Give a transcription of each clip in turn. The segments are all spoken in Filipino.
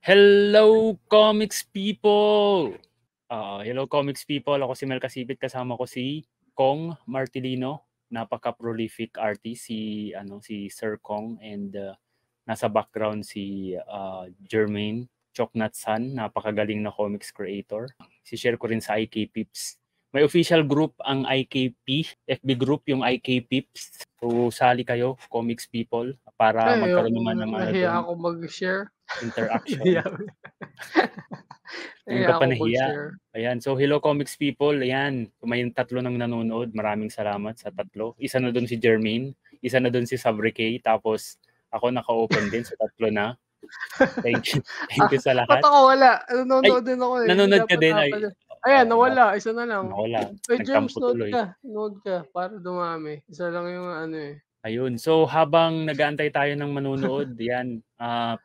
Hello, comics people! Hello, comics people. Ako si Mel Casibit. Kasama ko si Kong Martilino. Napaka-prolific artist si Sir Kong, and nasa background si Jermaine Choknat San, napakagaling na comics creator. Si-share ko rin sa IK Pips. May official group ang IKP, FB group yung IK Pips. So sali kayo, comics people, para magkaroon naman ng nahiya ako mag-share. Interaction. Hindi Nahiya ka pa ako nahiya. mag-share. Ayan, so hello comics people. Ayan, may 3 nang nanonood. Maraming salamat sa 3. Isa na doon si Jermaine, isa na doon si Sabre K, tapos ako naka-open din, so 3 na. Thank you. Thank you sa lahat. Ba't ako wala? Nanonood din ako eh. Nanonood ka din. Ayan, nawala. Isa na lang. Nawala. Wait, James, nood ka. Para dumami. Isa lang yung ano eh. Ayun. So habang nag-aantay tayo ng manonood, yan,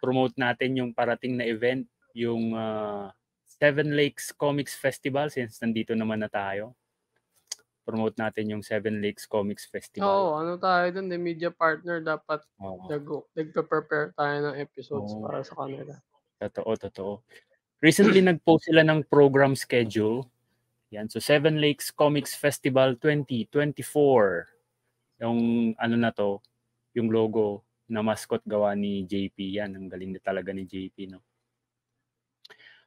promote natin yung parating na event, yung Seven Lakes Comics Festival, since nandito naman na tayo. Promote natin yung Seven Lakes Comics Festival. Oo, ano tayo dun, the media partner, dapat nagpa-prepare tayo ng episodes para sa kanila. Totoo. Recently nag-post sila ng program schedule. Yan, so Seven Lakes Comics Festival 2024. Yung ano na to, yung logo na mascot gawa ni JP. Yan, ang galing na talaga ni JP, no?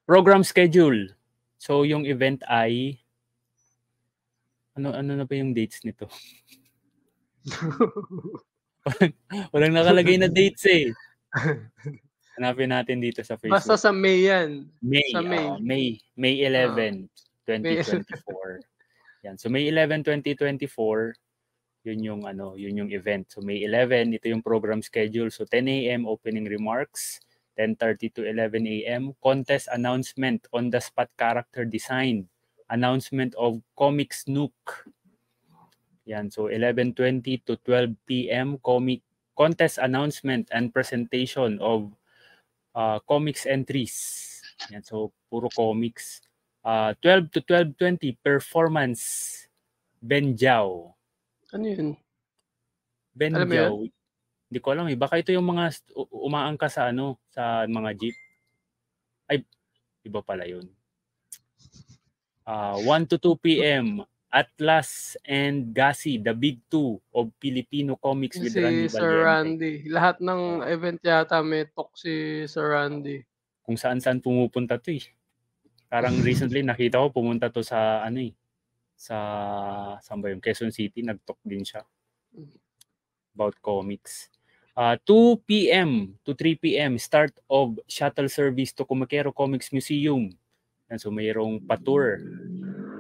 Program schedule. So yung event ay ano na ba yung dates nito? Walang nakalagay na dates eh. Hanapin natin dito sa Facebook. Basta sa May yan. May 11, 2024. Yan. So May 11, 2024, yun yung event. So May 11, ito yung program schedule. So 10 a.m. opening remarks, 10:30 to 11 a.m. contest announcement, on the spot character design, announcement of Comics Nook. Yan, so 11:20 to 12 p.m. contest announcement and presentation of comics entries. Yan, so puro comics. 12 to 12:20 performance Benjao. Ano yun? Benjao. Hindi ko alam eh. Baka ito yung mga umaangka sa sa mga jeep. Ay, iba pala yun. 1 to 2 p.m. Atlas and Gasi, the big 2 of Filipino comics with Randy Valiente. Sir Randy. Lahat ng event yata may talk si Sir Randy. Kung saan pumupunta to eh. Parang recently nakita ko pumunta to sa saan ba yung Quezon City, nag-talk din siya about comics. 2 p.m. to 3 p.m. start of shuttle service to Kumakero Comics Museum. And so mayroong pa-tour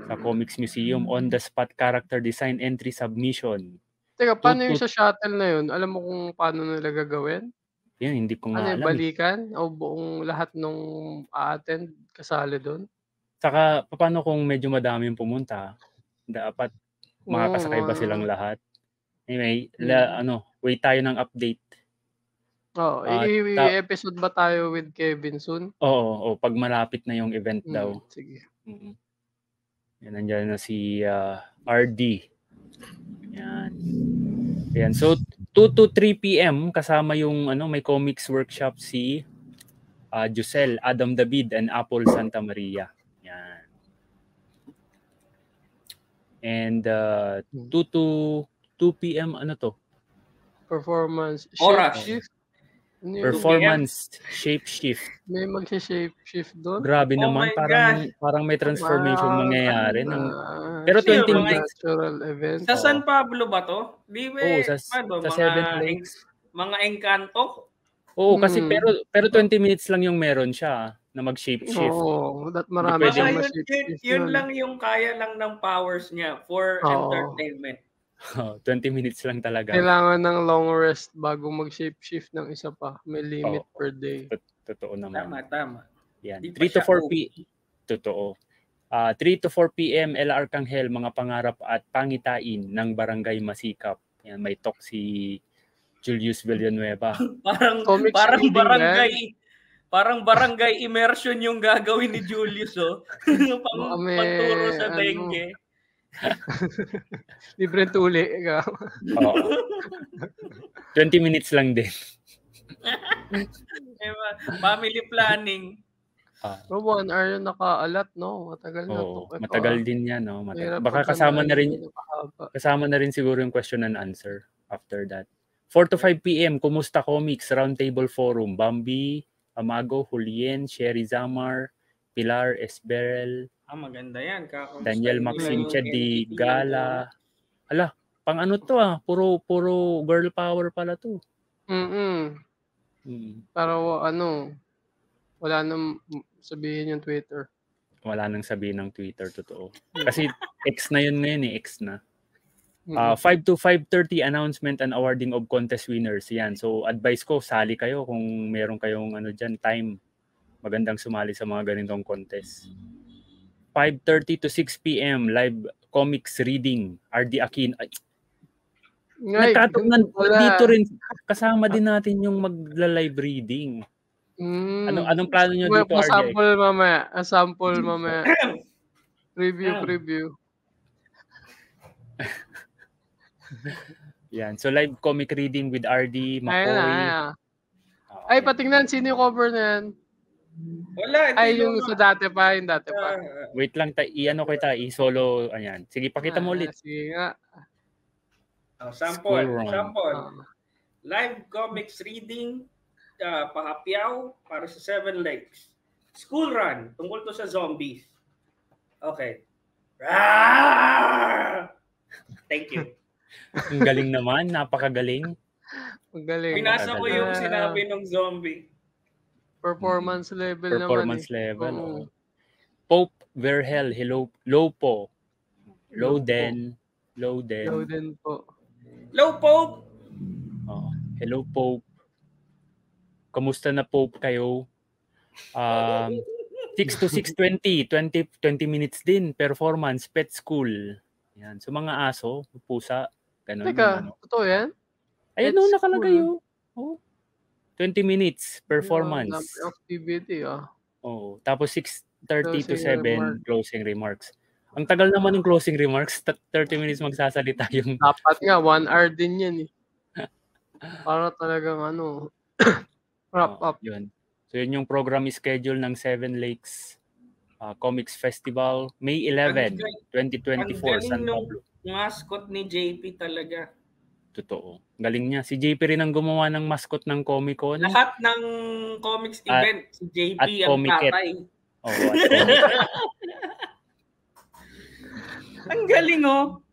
sa Comics Museum, on the spot character design entry submission. Teka, paano yung sa shuttle na yun? Alam mo kung paano nila gagawin? Yan, hindi ko nga alam. Balikan? O buong lahat nung a-attend kasali doon? Saka, paano kung medyo madaming pumunta? Dapat makakasakay ba silang lahat? Anyway, wait tayo ng update. I-episode ba tayo with Kevin soon? Oo, pag malapit na yung event daw. Sige. Yan, nandiyan na si RD. Yan. So 2 to 3 p.m. kasama yung may comics workshop si Jusel, Adam David, and Apple Santa Maria. Yan. And 2 to 2 p.m. ano to? Performance shift. Performance shape shift. May mag-shape shift doon? Grabe naman, parang may transformation mangyayari. Pero 20 minutes. Event. Sa San Pablo ba to? Sa Seven Lakes. Mga Encanto? Oo, kasi pero 20 minutes lang yung meron siya na mag-shape shift. Oo, marami siyang ma-shape shift. Yun lang yung kaya lang ng powers niya for entertainment. 20 minutes lang talaga. Kailangan ng long rest bago mag-shape shift ng isa pa. May limit per day. Totoo naman. Tama. Yan. 3 to 4 p.m. Totoo. 3 to 4 p.m. El Arcangel, mga pangarap at pangitain ng Barangay Masikap. Yan, may talk si Julius Villanueva. Parang barangay immersion yung gagawin ni Julius, pagturo sa dengue. Libre tuli. 20 minutes lang din. Family planning. 1 hour yung nakaalat, no? Matagal na to. Matagal din yan, no? Baka kasama na rin siguro yung question and answer after that. 4 to 5 p.m. Kumusta Comics? Roundtable Forum. Bambi, Amago, Julien, Sherry Zamar, Pilar Esberel. Maganda yan. Daniel Maxim Chedi, Gala. Ala, pang ano to puro girl power pala to. Pero wala nang sabihin yung Twitter. Wala nang sabihin ng Twitter, totoo. Kasi X na yun ngayon X na. 5 to 5:30 announcement and awarding of contest winners. Yan. So advice ko, sali kayo kung meron kayong time. Magandang sumali sa mga ganitong contest. 5:30 to 6 p.m. live comics reading. RD Akin. Dito rin kasama din natin yung magla-live reading. Anong plano niyo dito, RJ? Sample mamaya. Preview. Yan. So live comic reading with RD, Makoy. Ay, patingnan sino yung cover na yan. Wala. Yung sa dati pa. Wait lang, i-solo. Ayan. Sige, pakita mo ulit. Sige nga. Sample. Live comics reading, pahapyaw para sa 7 Lakes. School run, tungkol to sa zombies. Okay. Thank you. Ang galing naman, napakagaling. Magaling. Pinasa ko yung sinabi ng zombie. Performance level. Pope Verhel, hello, Lopo. Loden po. Low Pope. Hello Pope. Kamusta na Pope kayo? 6 to 6:20, 20 minutes din performance pet school. Yan. So mga aso, pusa, ganun. Teka, totoo yan? Ayun no, nakalagay 20 minutes performance. Activity, Tapos 6:30 to 7 closing remarks. Ang tagal naman ng closing remarks, 30 minutes magsasalita yung... Dapat nga, 1 hour din yan Para talagang wrap up. Yun. So yun yung program schedule ng 7 Lakes Comics Festival, May 11, 2024, San Pablo. Ang mascot ni JP talaga. Totoo. Galing niya. Si JP rin ang gumawa ng mascot ng Comic-Con. Lahat ng comics event, si JP ang tatay. Ang galing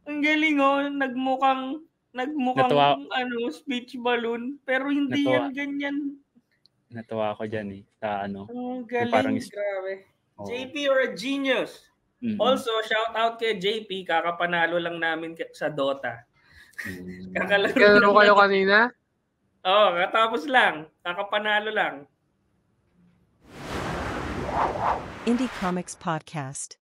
Ang galing Nagmukhang speech balloon pero hindi yan ganyan. Natuwa ako diyan sa galing, parang grabe. JP, you're a genius. Also, shout out kay JP, kakapanalo lang namin sa Dota. Kakalaro kayo kanina? Katapos lang. Kakapanalo lang. Indie Comics Podcast.